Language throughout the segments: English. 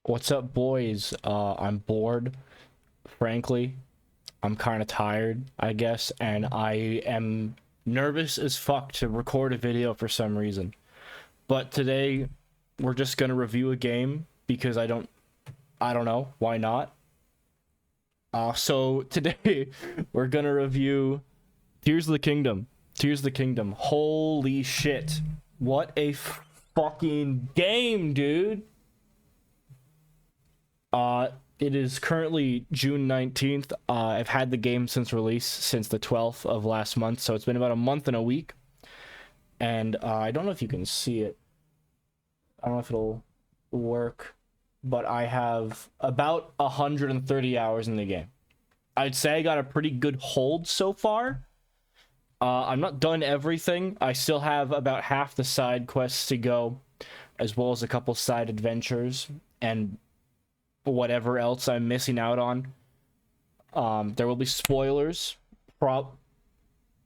What's up, boys? I'm bored, frankly. I'm kind of tired, I guess, and I am nervous as fuck to record a video for some reason. But today, we're just gonna review a game because I don't know, why not? So today, we're gonna review Tears of the Kingdom. Tears of the Kingdom. Holy shit. What a fucking game, dude! It is currently June 19th. I've had the game since release, since the 12th of last month, so it's been about a month and a week. And I don't know if you can see it. I don't know if it'll work, but I have about 130 hours in the game. I'd say I got a pretty good hold so far. I'm not done everything. I still have about half the side quests to go, as well as a couple side adventures and whatever else I'm missing out on. There will be spoilers.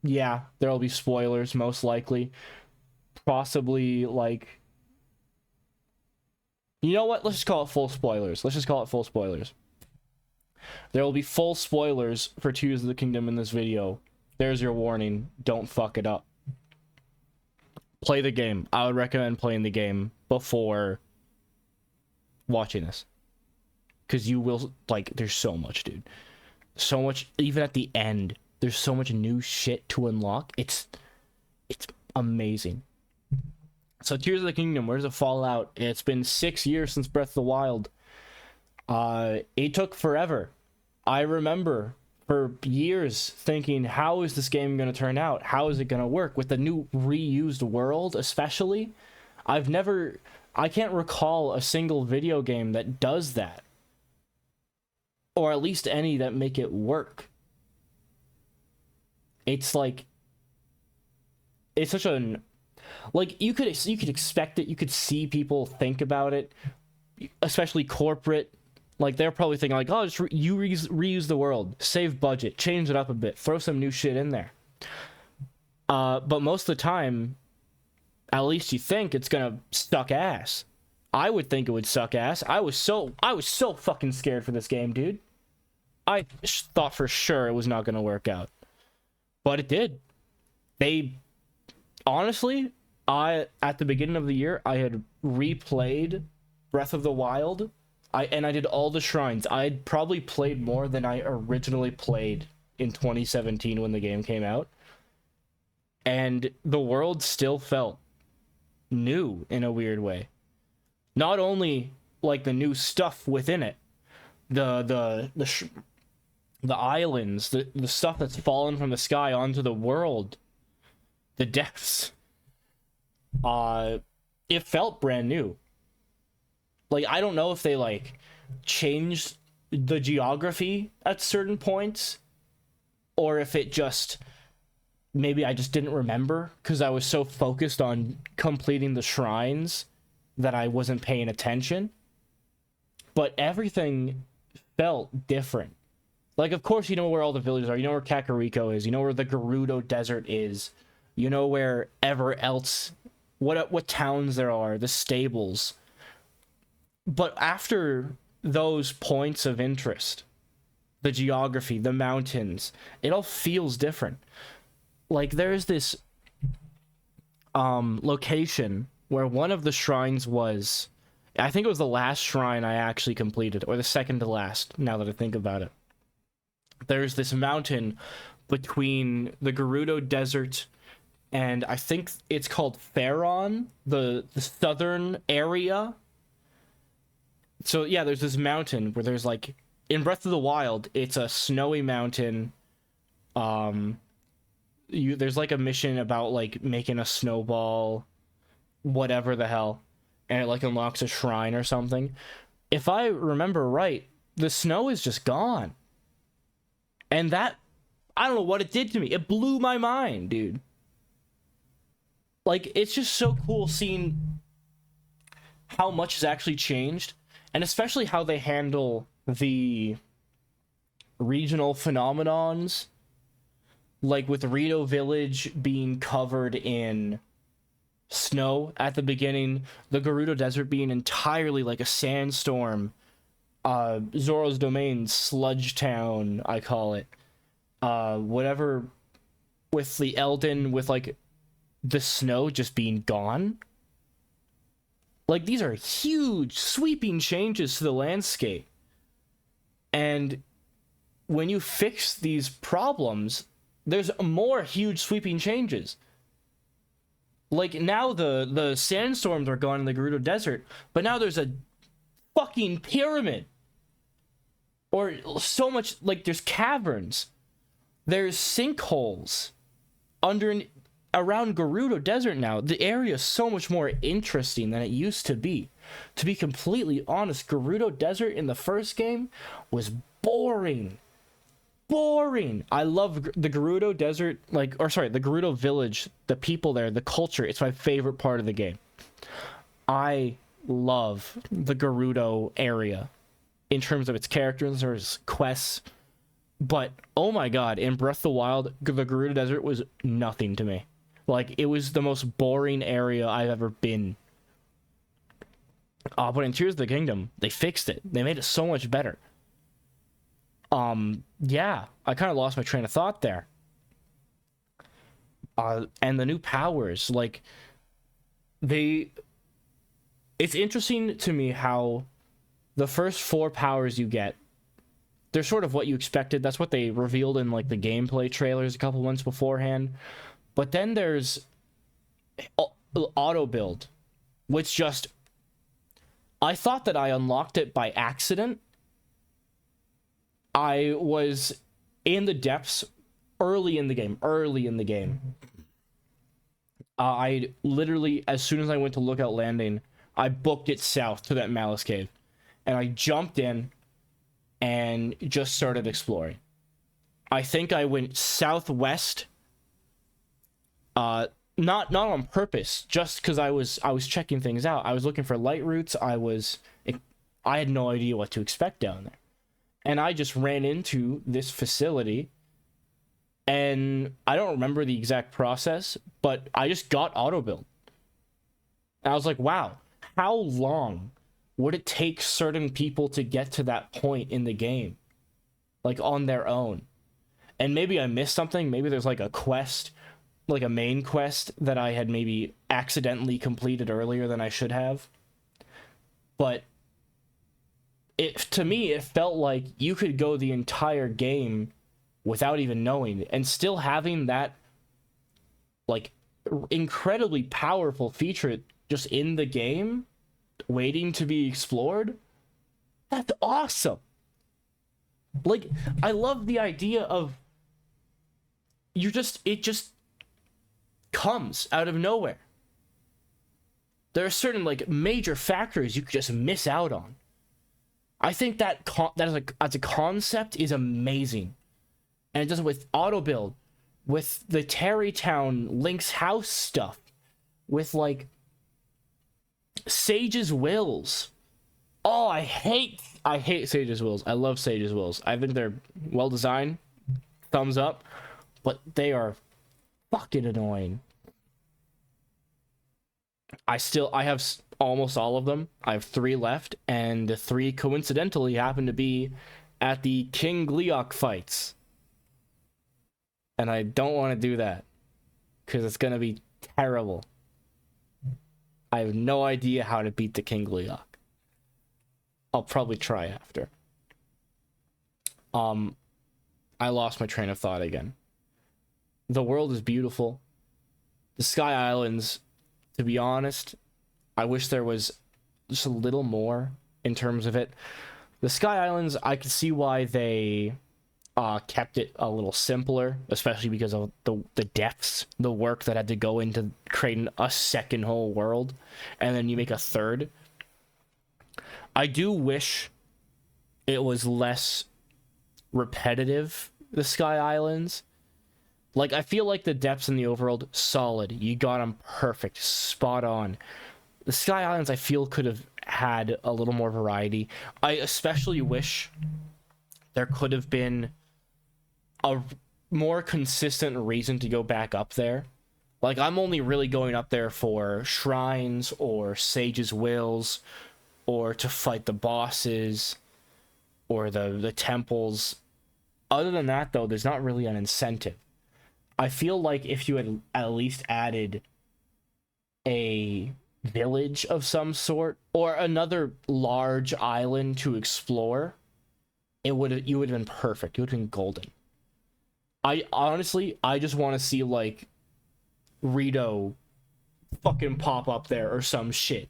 Yeah, there will be spoilers, most likely. Possibly, like... You know what? Let's just call it full spoilers. Let's just call it full spoilers. There will be full spoilers for Tears of the Kingdom in this video. There's your warning. Don't fuck it up. Play the game. I would recommend playing the game before watching this. Because you will, like, there's so much, dude. So much, even at the end, there's so much new shit to unlock. It's amazing. So, Tears of the Kingdom, where's the Fallout? It's been 6 years since Breath of the Wild. It took forever. I remember for years thinking, how is this game going to turn out? How is it going to work? With the new reused world, especially. I can't recall a single video game that does that. Or at least any that make it work. It's like... It's such an... Like, you could expect it. You could see people think about it. Especially corporate. Like, they're probably thinking, like, oh, just reuse the world. Save budget. Change it up a bit. Throw some new shit in there. But most of the time, at least you think it's gonna suck ass. I would think it would suck ass. I was so fucking scared for this game, dude. I thought for sure it was not going to work out. But it did. Honestly, at the beginning of the year, I had replayed Breath of the Wild. I did all the shrines. I had probably played more than I originally played in 2017 when the game came out. And the world still felt new in a weird way. Not only like the new stuff within it, the islands, the stuff that's fallen from the sky onto the world, the depths. It felt brand new. Like, I don't know if they, like, changed the geography at certain points, or if it just... Maybe I just didn't remember, because I was so focused on completing the shrines that I wasn't paying attention. But everything felt different. Like, of course, you know where all the villages are. You know where Kakariko is. You know where the Gerudo Desert is. You know wherever else... What towns there are. The stables. But after those points of interest, the geography, the mountains, it all feels different. Like, there's this location where one of the shrines was... I think it was the last shrine I actually completed, or the second to last, now that I think about it. There's this mountain between the Gerudo Desert and I think it's called Faron, the southern area. So yeah, there's this mountain where there's like, in Breath of the Wild, it's a snowy mountain. There's like a mission about like making a snowball, whatever the hell, and it like unlocks a shrine or something. If I remember right, the snow is just gone. And that, I don't know what it did to me. It blew my mind, dude. Like, it's just so cool seeing how much has actually changed, and especially how they handle the regional phenomenons, like with Rito Village being covered in snow at the beginning, the Gerudo Desert being entirely like a sandstorm, Zoro's Domain, Sludge Town, I call it, whatever, with the Elden, with like the snow just being gone. Like, these are huge, sweeping changes to the landscape. And when you fix these problems, there's more huge, sweeping changes. Like, now the sandstorms are gone in the Gerudo Desert, but now there's a fucking pyramid. Or so much, like, there's caverns. There's sinkholes around Gerudo Desert now. The area is so much more interesting than it used to be. To be completely honest, Gerudo Desert in the first game was boring. Boring. I love the Gerudo Desert, the Gerudo Village, the people there, the culture. It's my favorite part of the game. I love the Gerudo area in terms of its characters or its quests. But, oh my god, in Breath of the Wild, the Gerudo Desert was nothing to me. Like, it was the most boring area I've ever been. But in Tears of the Kingdom, they fixed it. They made it so much better. Yeah, I kind of lost my train of thought there. And the new powers, like, it's interesting to me how the first 4 powers you get, they're sort of what you expected. That's what they revealed in, like, the gameplay trailers a couple months beforehand. But then there's auto build, which just, I thought that I unlocked it by accident. I was in the depths early in the game. I literally, as soon as I went to Lookout Landing, I booked it south to that Malice Cave. And I jumped in and just started exploring. I think I went southwest, not on purpose, just because I was checking things out. I was looking for light routes. I had no idea what to expect down there. And I just ran into this facility, and I don't remember the exact process, but I just got auto build. And I was like, wow, how long would it take certain people to get to that point in the game? Like, on their own. And maybe I missed something. Maybe there's like a quest, like a main quest that I had maybe accidentally completed earlier than I should have. But to me, it felt like you could go the entire game without even knowing, and still having that, like, incredibly powerful feature just in the game, waiting to be explored. That's awesome. Like, I love the idea of it just comes out of nowhere. There are certain, like, major factors you could just miss out on. I think that as a concept is amazing. And it does it with auto build, with the Tarrytown Link's house stuff, with, like, Sage's wills. Oh, I hate Sage's wills. I love Sage's wills. I think they're well designed. Thumbs up. But they are fucking annoying. I have almost all of them. I have 3 left, and the 3 coincidentally happen to be at the King Gleeok fights. And I don't want to do that, because it's going to be terrible. I have no idea how to beat the King Gleeok. I'll probably try after. I lost my train of thought again. The world is beautiful. The Sky Islands, to be honest, I wish there was just a little more in terms of it. The Sky Islands, I could see why they kept it a little simpler, especially because of the depths, the work that had to go into creating a second whole world, and then you make a third. I do wish it was less repetitive, the Sky Islands. Like, I feel like the depths in the overworld, solid. You got them perfect, spot on. The Sky Islands, I feel, could have had a little more variety. I especially wish there could have been a more consistent reason to go back up there. Like, I'm only really going up there for shrines or sage's wills or to fight the bosses or the temples. Other than that, though, there's not really an incentive. I feel like if you had at least added a village of some sort or another large island to explore, you would have been perfect. You would have been golden. I just want to see like Rito fucking pop up there or some shit,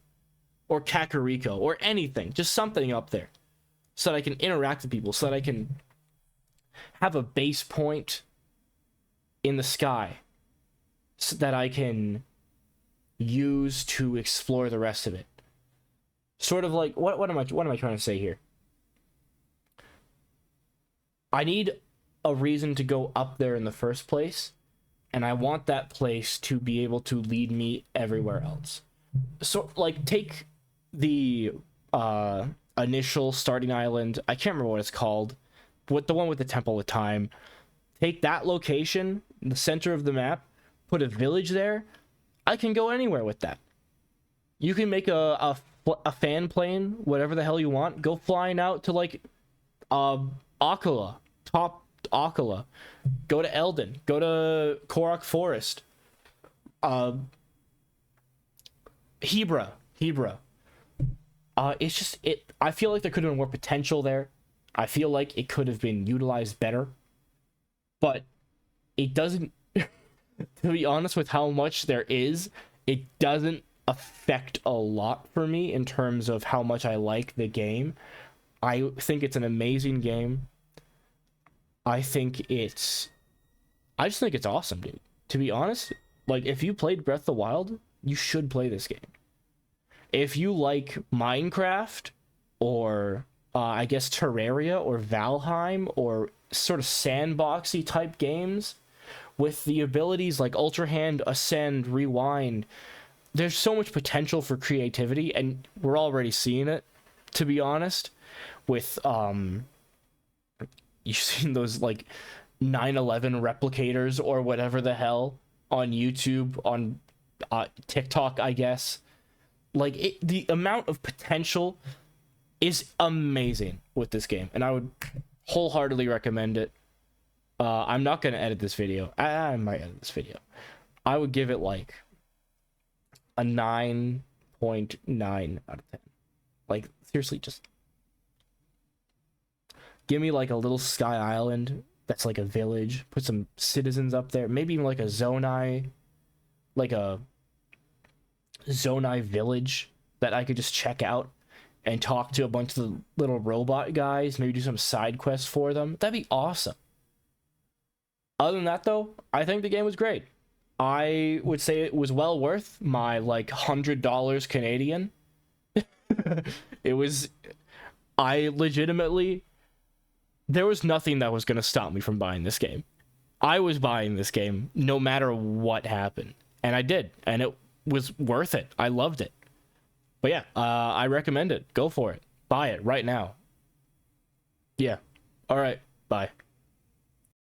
or Kakariko or anything, just something up there, so that I can interact with people, so that I can have a base point in the sky, so that I can use to explore the rest of it. Sort of like what am I trying to say here? I need a reason to go up there in the first place, and I want that place to be able to lead me everywhere else. So like take the initial starting island, I can't remember what it's called, with the one with the Temple of Time. Take that location, the center of the map, put a village there. I can go anywhere with that. You can make a fan plane, whatever the hell you want. Go flying out to like Akala, top Akala. Go to Eldin. Go to Korok Forest. Hebra. It's just it. I feel like there could have been more potential there. I feel like it could have been utilized better, but it doesn't. To be honest, with how much there is, it doesn't affect a lot for me in terms of how much I like the game. I think it's an amazing game. I just think it's awesome, dude. To be honest, like, if you played Breath of the Wild, you should play this game. If you like Minecraft, or I guess Terraria or Valheim, or sort of sandboxy type games with the abilities like Ultra Hand, Ascend, Rewind, there's so much potential for creativity, and we're already seeing it, to be honest, with you've seen those like 9/11 replicators or whatever the hell on YouTube, on TikTok, I guess. Like, the amount of potential is amazing with this game, and I would wholeheartedly recommend it. I'm not going to edit this video. I might edit this video. I would give it like a 9.9 out of 10. Like, seriously, just give me like a little sky island that's like a village. Put some citizens up there. Maybe even like a Zonai village that I could just check out and talk to a bunch of the little robot guys. Maybe do some side quests for them. That'd be awesome. Other than that, though, I think the game was great. I would say it was well worth my like $100 Canadian. It was. I legitimately. There was nothing that was going to stop me from buying this game. I was buying this game no matter what happened. And I did. And it was worth it. I loved it. But yeah, I recommend it. Go for it. Buy it right now. Yeah. All right. Bye.